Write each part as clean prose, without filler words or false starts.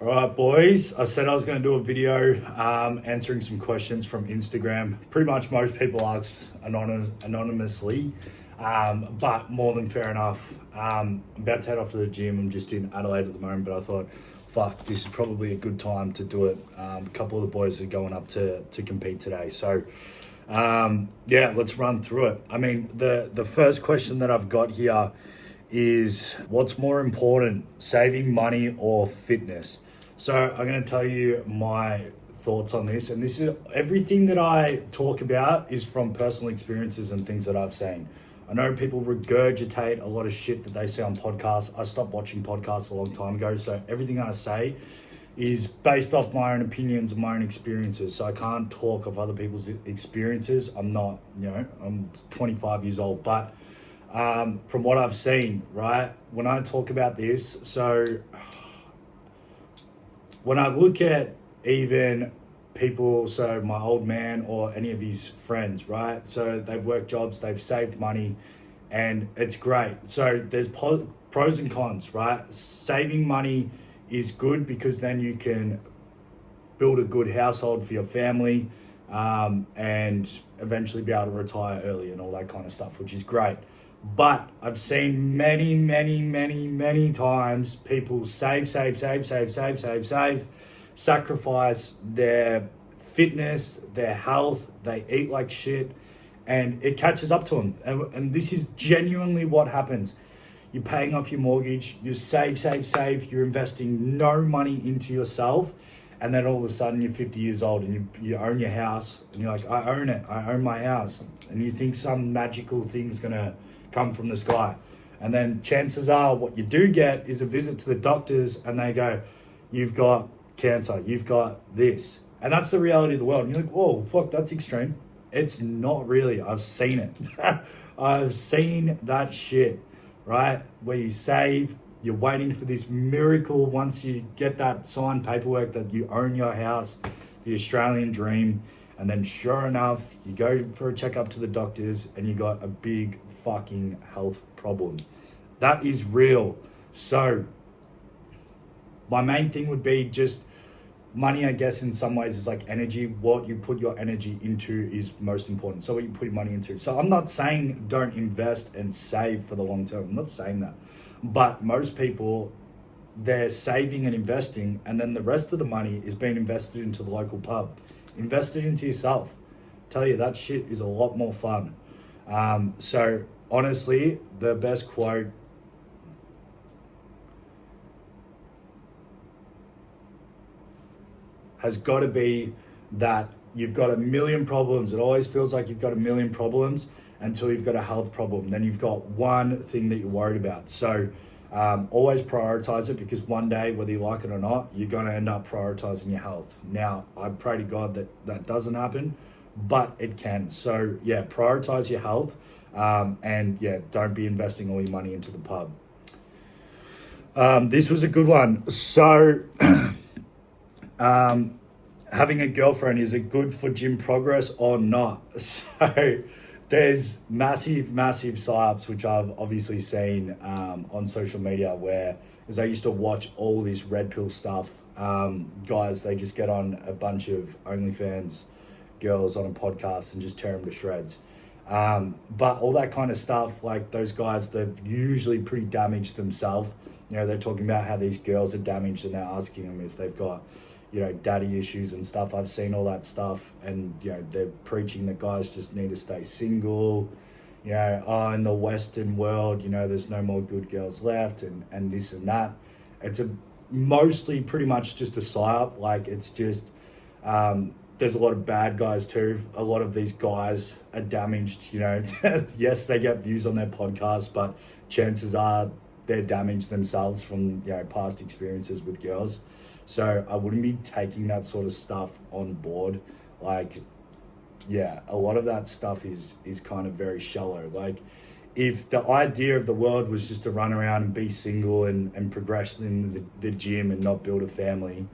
All right, boys. I said I was going to do a video answering some questions from Instagram. Pretty much most people asked anonymously, but more than fair enough. I'm about to head off to the gym. I'm just in Adelaide at the moment, but I thought, fuck, this is probably a good time to do it. A couple of the boys are going up to compete today. So, yeah, let's run through it. I mean, the first question that I've got here is what's more important, saving money or fitness? So I'm going to tell you my thoughts on this, and this is everything that I talk about is from personal experiences and things that I've seen. I know people regurgitate a lot of shit that they say on podcasts. I stopped watching podcasts a long time ago, so everything I say is based off my own opinions and my own experiences. So I can't talk of other people's experiences. I'm not, I'm 25 years old, but from what I've seen, right, when I talk about this, so when I look at even people, so my old man or any of his friends, right, so they've worked jobs, they've saved money, and it's great. So there's pros and cons, right? Saving money is good because then you can build a good household for your family, and eventually be able to retire early and all that kind of stuff, which is great. But I've seen many times people save, sacrifice their fitness, their health, they eat like shit, and it catches up to them. And this is genuinely what happens. You're paying off your mortgage, you save, you're investing no money into yourself, and then all of a sudden you're 50 years old and you own your house, and you're like, I own it, I own my house. And you think some magical thing's gonna come from the sky. And then chances are what you do get is a visit to the doctors and they go, you've got cancer, you've got this. And that's the reality of the world. And you're like, whoa, fuck, that's extreme. It's not really. I've seen it. I've seen that shit, right? Where you save, you're waiting for this miracle once you get that signed paperwork that you own your house, the Australian dream. And then sure enough, you go for a checkup to the doctors and you got a big fucking health problem. That is real. So my main thing would be just money, I guess, in some ways is like energy. What you put your energy into is most important. So what you put your money into. So I'm not saying don't invest and save for the long term. I'm not saying that. But most people, they're saving and investing, and then the rest of the money is being invested into the local pub. Invest it into yourself. Tell you, that shit is a lot more fun. So honestly, the best quote has got to be that you've got a million problems. It always feels like you've got a million problems until you've got a health problem. Then you've got one thing that you're worried about. So always prioritize it, because one day, whether you like it or not, you're going to end up prioritizing your health. Now, I pray to God that that doesn't happen, but it can. So yeah, prioritize your health, and yeah, don't be investing all your money into the pub. This was a good one. So having a girlfriend, is it good for gym progress or not? So there's massive psyops, which I've obviously seen on social media, where, because I used to watch all this red pill stuff, guys, they just get on a bunch of OnlyFans girls on a podcast and just tear them to shreds. But all that kind of stuff, like those guys, they're usually pretty damaged themselves. They're talking about how these girls are damaged and they're asking them if they've got, daddy issues and stuff. I've seen all that stuff, and, they're preaching that guys just need to stay single. In the Western world, there's no more good girls left, and this and that. It's mostly pretty much just a psyop. Like, it's just, there's a lot of bad guys too. A lot of these guys are damaged, yes, they get views on their podcast, but chances are they're damaged themselves from, past experiences with girls. So I wouldn't be taking that sort of stuff on board. Like, yeah, a lot of that stuff is kind of very shallow. Like, if the idea of the world was just to run around and be single and progress in the gym and not build a family,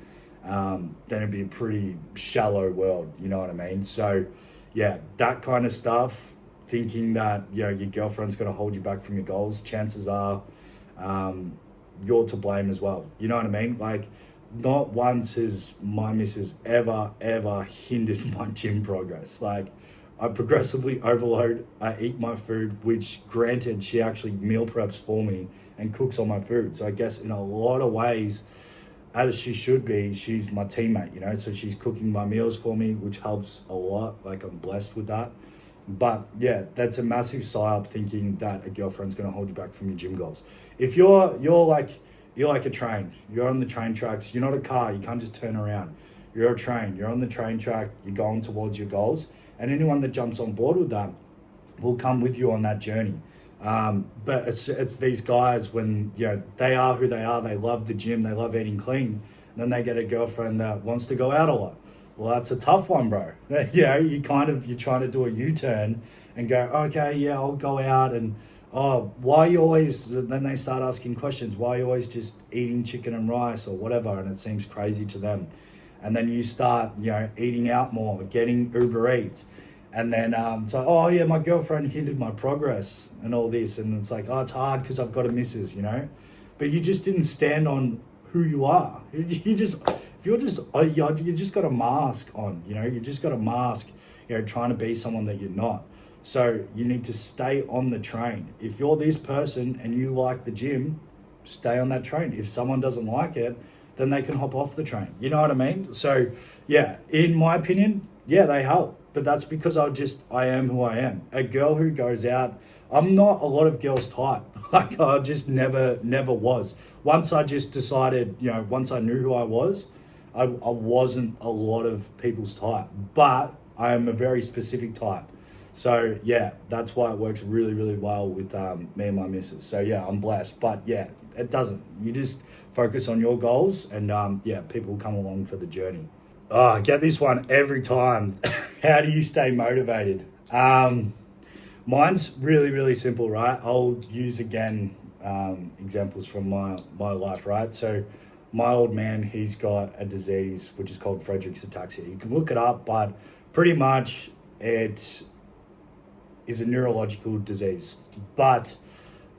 then it'd be a pretty shallow world, you know what I mean? So yeah, that kind of stuff, thinking that, your girlfriend's going to hold you back from your goals, chances are you're to blame as well. You know what I mean? Like, not once has my missus ever hindered my gym progress. Like, I progressively overload, I eat my food, which granted, she actually meal preps for me and cooks all my food. So I guess in a lot of ways, as she should be, she's my teammate, you know, so she's cooking my meals for me, which helps a lot. Like, I'm blessed with that. But yeah, that's a massive psyop, thinking that a girlfriend's going to hold you back from your gym goals. If you're like a train, you're on the train tracks, you're not a car, you can't just turn around. You're a train, you're on the train track, you're going towards your goals, and anyone that jumps on board with that will come with you on that journey. But it's these guys, when you know they are who they are, they love the gym, they love eating clean, and then they get a girlfriend that wants to go out a lot. Well, that's a tough one, bro. You know, you're trying to do a U-turn and go, okay, yeah, I'll go out, and oh, why you always? Then they start asking questions. Why are you always just eating chicken and rice or whatever? And it seems crazy to them. And then you start, you know, eating out more, getting Uber Eats. And then so, oh yeah, my girlfriend hindered my progress and all this. And it's like, oh, it's hard because I've got a missus, you know. But you just didn't stand on who you are. You just, if you're just, you just got a mask on, you know. You just got a mask, you know, trying to be someone that you're not. So you need to stay on the train. If you're this person and you like the gym, stay on that train. If someone doesn't like it, then they can hop off the train. You know what I mean? So yeah, in my opinion, yeah, they help. But that's because I am who I am. A girl who goes out, I'm not a lot of girls' type. Like, I just never was. Once I just decided, you know, once I knew who I was, I wasn't a lot of people's type. But I am a very specific type. So yeah, that's why it works really, really well with me and my missus. So yeah, I'm blessed. But yeah, it doesn't. You just focus on your goals, and yeah, people will come along for the journey. Oh, I get this one every time. How do you stay motivated? Mine's really, really simple, right? I'll use again examples from my life, right? So my old man, he's got a disease which is called Friedreich's ataxia. You can look it up, but pretty much it is a neurological disease. But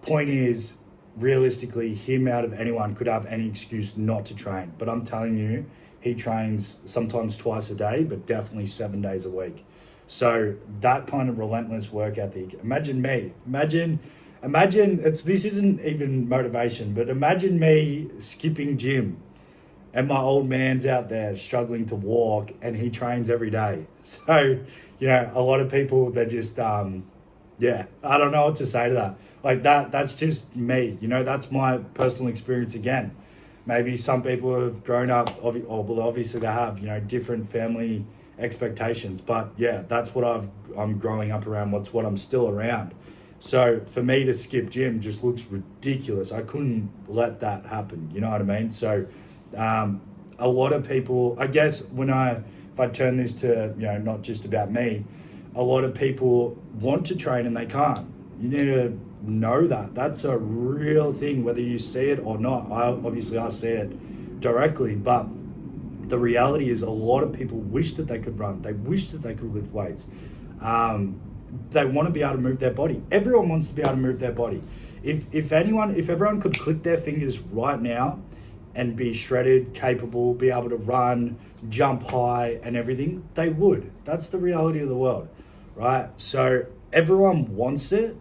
point is, realistically, him out of anyone could have any excuse not to train. But I'm telling you, he trains sometimes twice a day, but definitely 7 days a week. So that kind of relentless work ethic. Imagine me. Imagine this isn't even motivation, but imagine me skipping gym and my old man's out there struggling to walk and he trains every day. So, you know, a lot of people, they're just, yeah, I don't know what to say to that. Like that's just me, you know, that's my personal experience again. Maybe some people have grown up, obviously they have, you know, different family expectations. But yeah, that's what I'm growing up around, what I'm still around. So for me to skip gym just looks ridiculous. I couldn't let that happen, you know what I mean? So a lot of people, I guess if I turn this to, you know, not just about me, a lot of people want to train and they can't. You need to know that. That's a real thing, whether you see it or not. I see it directly, but the reality is a lot of people wish that they could run. They wish that they could lift weights. They want to be able to move their body. Everyone wants to be able to move their body. If everyone could click their fingers right now and be shredded, capable, be able to run, jump high and everything, they would. That's the reality of the world, right? So everyone wants it.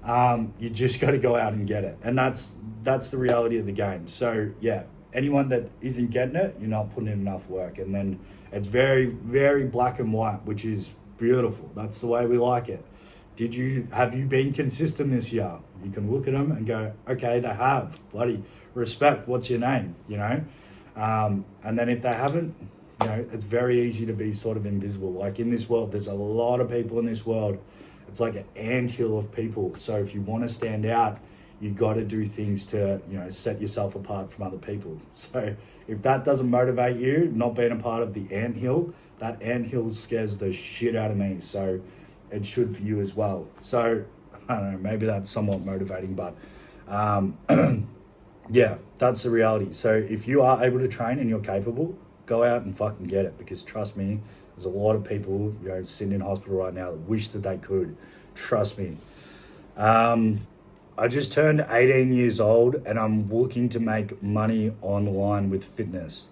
You just got to go out and get it. And that's the reality of the game. So yeah, anyone that isn't getting it, you're not putting in enough work. And then it's very, very black and white, which is beautiful. That's the way we like it. Have you been consistent this year? You can look at them and go, okay, they have. Bloody respect. What's your name? You know? And then if they haven't, you know, it's very easy to be sort of invisible. Like in this world, there's a lot of people in this world. It's like an anthill of people. So if you want to stand out, you got to do things to, you know, set yourself apart from other people. So if that doesn't motivate you, not being a part of the anthill, that anthill scares the shit out of me. So it should for you as well. So I don't know, maybe that's somewhat motivating, but yeah, that's the reality. So if you are able to train and you're capable, go out and fucking get it, because trust me, there's a lot of people, you know, sitting in hospital right now that wish that they could. Trust me. I just turned 18 years old and I'm looking to make money online with fitness.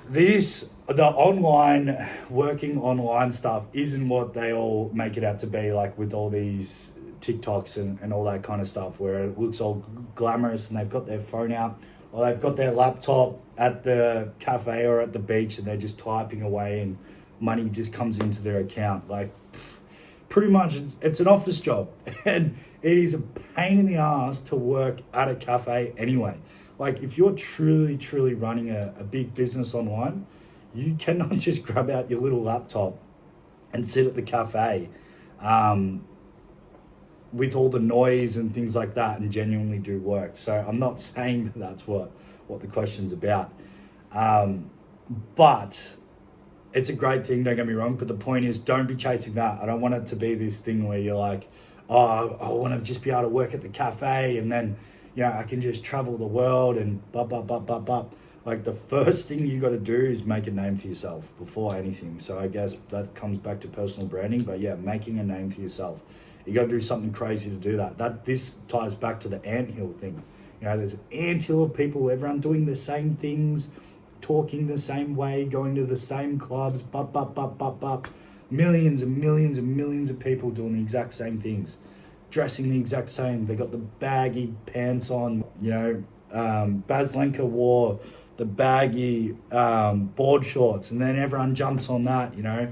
the online working online stuff isn't what they all make it out to be, like with all these TikToks and all that kind of stuff where it looks all glamorous and they've got their phone out or they've got their laptop at the cafe or at the beach and they're just typing away and money just comes into their account. Like, pretty much it's an office job and it is a pain in the ass to work at a cafe anyway. Like, if you're truly running a big business online, you cannot just grab out your little laptop and sit at the cafe with all the noise and things like that and genuinely do work. So I'm not saying that that's what the question's about. But it's a great thing, don't get me wrong. But the point is, don't be chasing that. I don't want it to be this thing where you're like, oh, I want to just be able to work at the cafe and then, you know, I can just travel the world and blah. Like, the first thing you got to do is make a name for yourself before anything. So I guess that comes back to personal branding. But yeah, making a name for yourself. You got to do something crazy to do that. This ties back to the anthill thing. You know, there's an anthill of people, everyone doing the same things, talking the same way, going to the same clubs, millions and millions of people doing the exact same things, dressing the exact same. They got the baggy pants on, you know. Baz Lenka wore the baggy board shorts, and then everyone jumps on that, you know.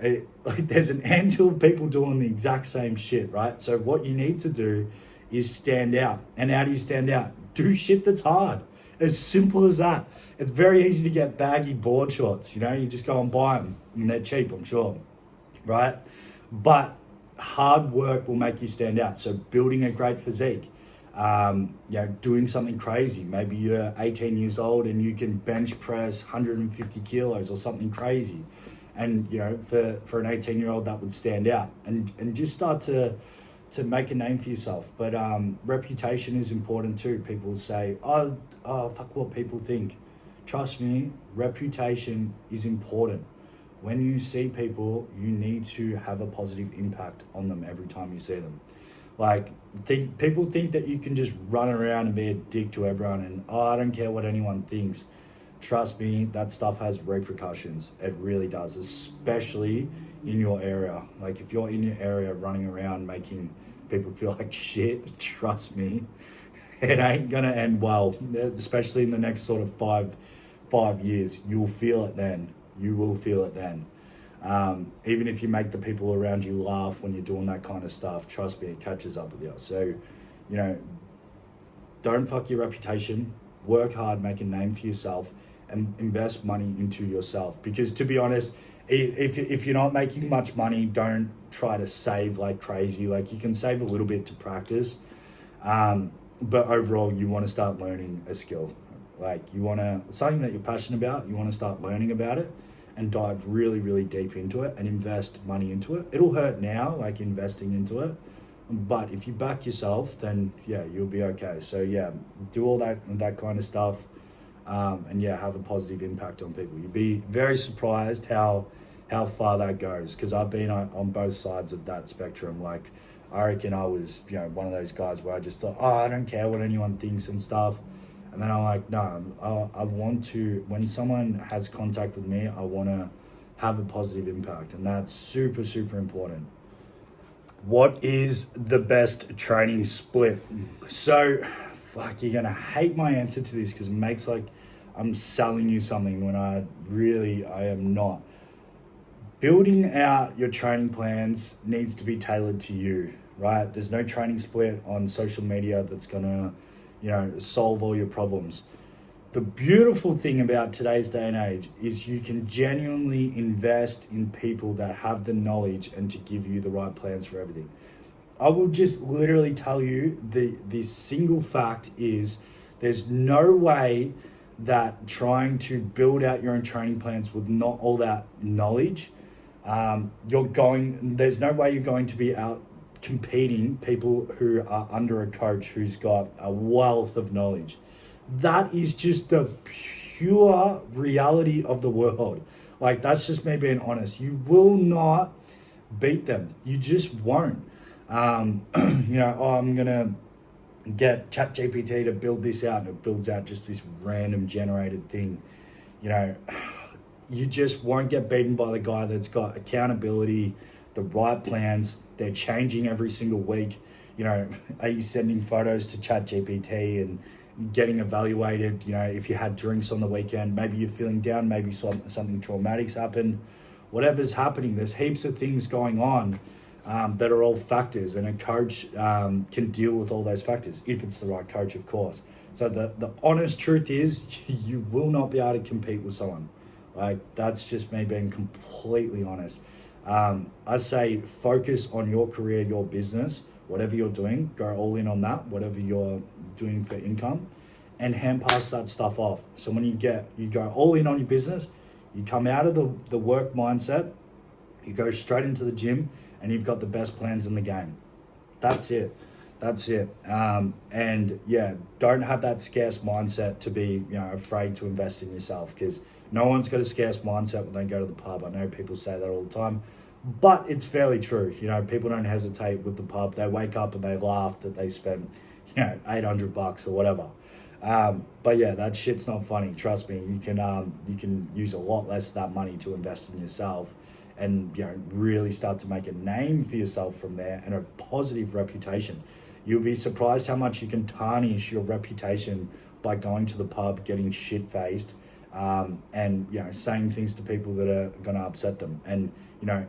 Like, there's an anthill of people doing the exact same shit, right? So what you need to do is stand out. And how do you stand out? Do shit that's hard. As simple as that. It's very easy to get baggy board shorts, you know. You just go and buy them, and they're cheap, I'm sure, right? But hard work will make you stand out. So building a great physique, you know, doing something crazy. Maybe you're 18 years old and you can bench press 150 kilos or something crazy. And, you know, for an 18-year-old, that would stand out. And just start to make a name for yourself. But reputation is important too. People say, oh, fuck what people think. Trust me, reputation is important. When you see people, you need to have a positive impact on them every time you see them. Like, people think that you can just run around and be a dick to everyone and, I don't care what anyone thinks. Trust me, that stuff has repercussions. It really does, especially in your area. Like, if you're in your area running around making people feel like shit, trust me, it ain't gonna end well, especially in the next sort of five years. You'll feel it then. You will feel it then. Even if you make the people around you laugh when you're doing that kind of stuff, trust me, it catches up with you. So, you know, don't fuck your reputation. Work hard, make a name for yourself, and invest money into yourself. Because, to be honest, if you're not making much money, don't try to save like crazy. Like, you can save a little bit to practice, but overall, you want to start learning a skill. Like, you want to, something that you're passionate about, you want to start learning about it and dive really deep into it and invest money into it. It'll hurt now, like investing into it, but if you back yourself, then yeah, you'll be okay. So yeah, do all that kind of stuff, and yeah, have a positive impact on people. You'd be very surprised how far that goes, because I've been on both sides of that spectrum. Like, I reckon I was, you know, one of those guys where I just thought, I don't care what anyone thinks and stuff. And then I'm like, no, I want to, when someone has contact with me, I want to have a positive impact. And that's super important. What is the best training split? So, fuck, you're going to hate my answer to this because it makes like I'm selling you something when I am not. Building out your training plans needs to be tailored to you, right? There's no training split on social media that's going to, you know, solve all your problems. The beautiful thing about today's day and age is you can genuinely invest in people that have the knowledge and to give you the right plans for everything. I will just literally tell you the single fact is there's no way that trying to build out your own training plans with not all that knowledge, there's no way you're going to be out competing people who are under a coach who's got a wealth of knowledge. That is just the pure reality of the world. Like, that's just me being honest. You will not beat them. You just won't. You know, I'm gonna get ChatGPT to build this out, and it builds out just this random generated thing. you know, you just won't get beaten by the guy that's got accountability, the right plans. They're changing every single week. You know, are you sending photos to ChatGPT and getting evaluated? You know, if you had drinks on the weekend, maybe you're feeling down, maybe something traumatic's happened. Whatever's happening, there's heaps of things going on that are all factors, and a coach can deal with all those factors if it's the right coach, of course. So the honest truth is, you will not be able to compete with someone. Like, that's just me being completely honest. I say focus on your career, your business, whatever you're doing, go all in on that, whatever you're doing for income, and hand pass that stuff off. So when you go all in on your business, you come out of the work mindset, you go straight into the gym, and you've got the best plans in the game. That's it. That's it. And yeah, don't have that scarce mindset to be, afraid to invest in yourself, because no one's got a scarce mindset when they go to the pub. I know people say that all the time, but it's fairly true. People don't hesitate with the pub. They wake up and they laugh that they spent, $800 or whatever. But yeah, that shit's not funny. Trust me. You can use a lot less of that money to invest in yourself, and really start to make a name for yourself from there, and a positive reputation. You'll be surprised how much you can tarnish your reputation by going to the pub, getting shit faced, and saying things to people that are going to upset them. And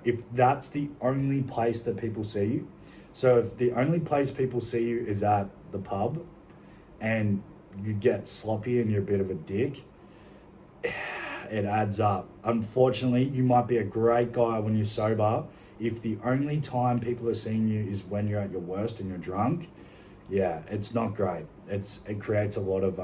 if that's the only place that people see you, so if the only place people see you is at the pub, and you get sloppy and you're a bit of a dick, it adds up. Unfortunately, you might be a great guy when you're sober. If the only time people are seeing you is when you're at your worst and you're drunk, yeah, it's not great. It creates a lot of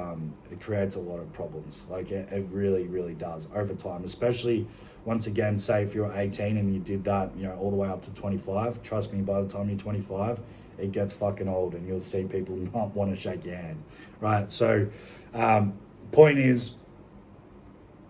problems. Like it really, really does over time. Especially, once again, say if you're 18 and you did that, all the way up to 25. Trust me, by the time you're 25, it gets fucking old, and you'll see people not want to shake your hand, right? So, point is,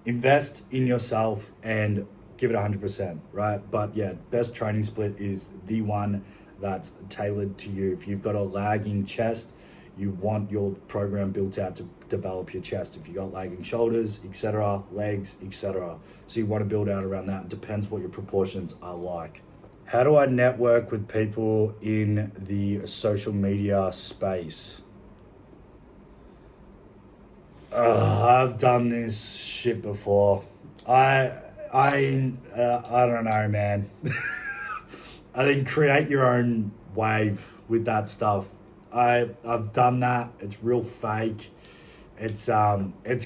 invest in yourself and give it 100%, right? But yeah, best training split is the one that's tailored to you. If you've got a lagging chest, you want your program built out to develop your chest. If you got lagging shoulders, etc., legs, etc., so you want to build out around that. It depends what your proportions are like. How do I network with people in the social media space? I've done this shit before. I don't know, man. I think create your own wave with that stuff. I've done that. It's real fake. It's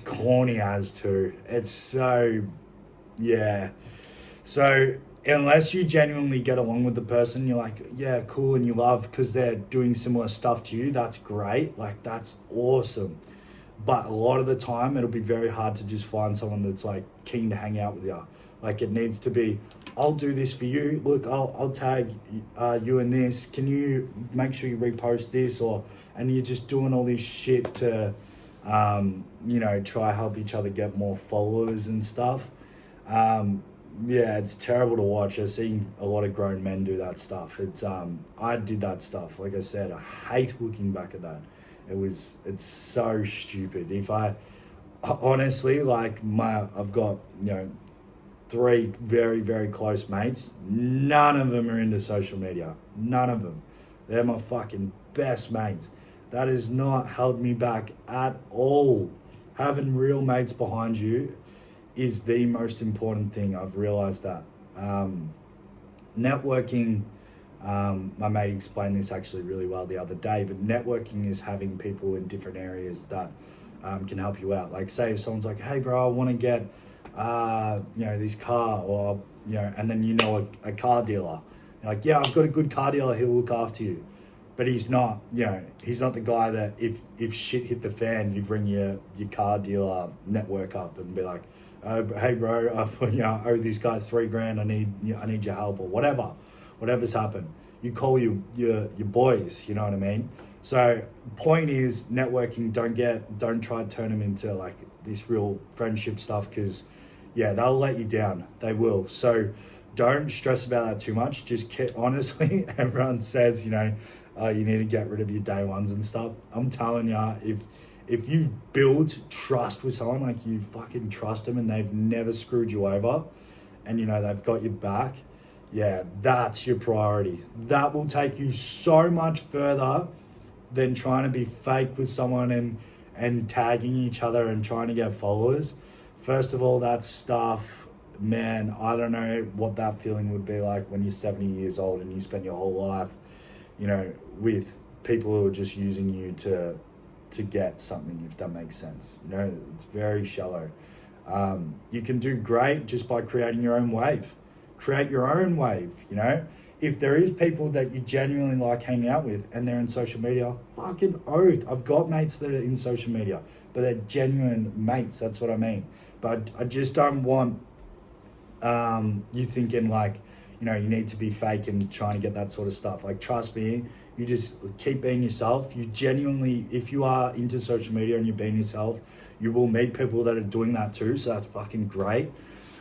corny as to. It's so, yeah. So unless you genuinely get along with the person, you're like, yeah, cool, and you love because they're doing similar stuff to you, that's great. Like, that's awesome. But a lot of the time, it'll be very hard to just find someone that's like keen to hang out with you. Like, it needs to be, I'll do this for you. Look, I'll tag you in this. Can you make sure you repost this? And you're just doing all this shit to, try help each other get more followers and stuff. Yeah, it's terrible to watch. I've seen a lot of grown men do that stuff. I did that stuff. Like I said, I hate looking back at that. It's so stupid. If I honestly, I've got, 3 very, very close mates. None of them are into social media. None of them. They're my fucking best mates. That has not held me back at all. Having real mates behind you is the most important thing. I've realized that. Networking, my mate explained this actually really well the other day, but networking is having people in different areas that can help you out. Like, say if someone's like, hey bro, I want to get this car, or and then a car dealer. You're like, yeah, I've got a good car dealer, he'll look after you. But he's not, he's not the guy that if shit hit the fan, you bring your car dealer network up and be like, hey bro, I owe this guy $3,000, I need your help, or whatever's happened. You call your boys, you know what I mean? So point is, networking, don't try to turn them into like this real friendship stuff, because they'll let you down. They will. So don't stress about that too much. Just honestly, everyone says, you need to get rid of your day ones and stuff. I'm telling you, if you've built trust with someone, like you fucking trust them and they've never screwed you over, and you know they've got your back, yeah, that's your priority. That will take you so much further than trying to be fake with someone and tagging each other and trying to get followers. First of all, that stuff, man, I don't know what that feeling would be like when you're 70 years old and you spend your whole life, you know, with people who are just using you to get something, if that makes sense. You know, it's very shallow. You can do great just by creating your own wave. Create your own wave, you know. If there is people that you genuinely like hanging out with and they're in social media, fucking oath. I've got mates that are in social media, but they're genuine mates. That's what I mean. But I just don't want you thinking like, you know, you need to be fake and trying to get that sort of stuff. Like, trust me, you just keep being yourself. You genuinely, if you are into social media and you're being yourself, you will meet people that are doing that too. So that's fucking great.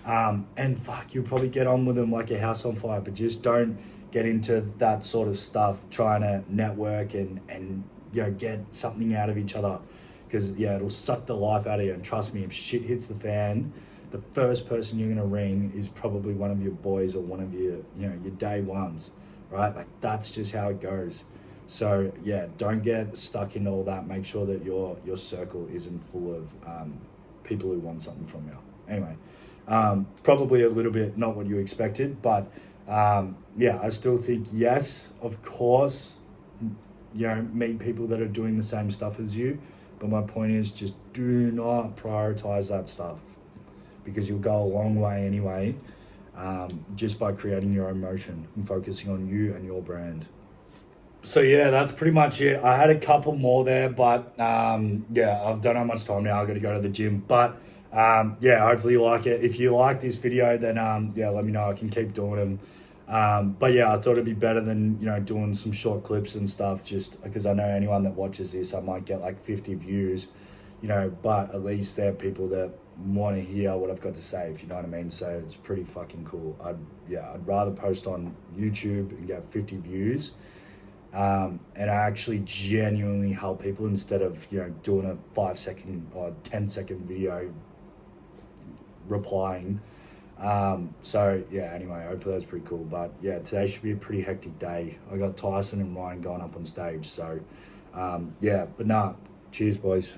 And fuck, you'll probably get on with them like a house on fire, but just don't get into that sort of stuff, trying to network and you know, get something out of each other. Because, yeah, it'll suck the life out of you. And trust me, if shit hits the fan, the first person you're going to ring is probably one of your boys or one of your, you know, your day ones, right? Like, that's just how it goes. So, yeah, don't get stuck in all that. Make sure that your circle isn't full of people who want something from you. Anyway, probably a little bit not what you expected, but yeah, I still think, yes, of course, you know, meet people that are doing the same stuff as you. But my point is, just do not prioritize that stuff, because you'll go a long way anyway, just by creating your own motion and focusing on you and your brand. So yeah, that's pretty much it. I had a couple more there, but yeah, I don't have much time now. I've got to go to the gym. But yeah, hopefully you like it. If you like this video, then yeah, let me know. I can keep doing them. But yeah, I thought it'd be better than, you know, doing some short clips and stuff, just because I know anyone that watches this, I might get like 50 views, you know, but at least there are people that want to hear what I've got to say, if you know what I mean. So it's pretty fucking cool. I'd rather post on YouTube and get 50 views, and I actually genuinely help people, instead of, you know, doing a 5-second or 10-second video replying. So yeah, anyway, hopefully that's pretty cool. But yeah, today should be a pretty hectic day. I got Tyson and Ryan going up on stage. So yeah, but nah, cheers boys.